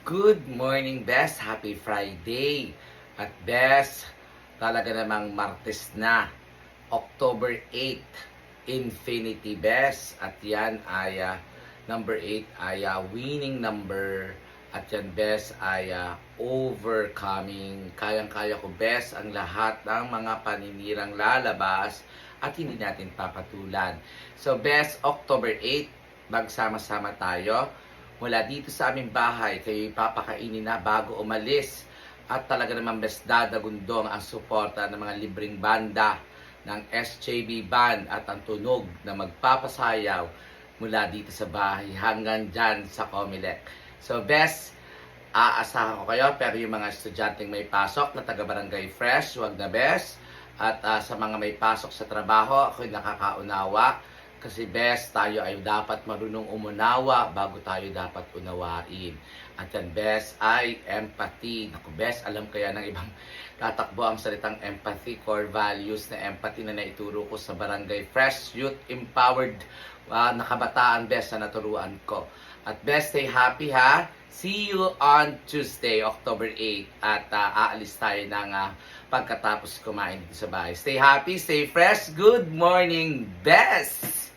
Good morning, Bes. Happy Friday. At Bes, talaga namang Martes na. October 8, Infinity Bes. At yan ay number 8 ay winning number. At yan Bes ay overcoming. Kayang-kaya ko Bes ang lahat ng mga paninirang lalabas at hindi natin papatulan. So Bes, October 8, magsama-sama tayo. Mula dito sa aming bahay, kayo ipapakainin na bago umalis. At talaga naman best dadagundong ang suporta ng mga libreng banda ng SJB Band at ang tunog na magpapasayaw mula dito sa bahay hanggang dyan sa Comelec. So best, aasahan ko kayo, pero yung mga estudyanteng may pasok na taga-barangay Fresh, wag na best. At sa mga may pasok sa trabaho, ako'y nakakaunawa. Kasi best, tayo ay dapat marunong umunawa bago tayo dapat unawain. At yan best ay empathy. Naku best, alam kaya ng ibang tatakbo ang salitang empathy, core values na empathy na naituro ko sa Barangay Fresh Youth Empowered na kabataan best na naturuan ko. At best, stay happy ha. See you on Tuesday, October 8. At aalis tayo ng pagkatapos kumain dito sa bahay. Stay happy, stay fresh. Good morning, best!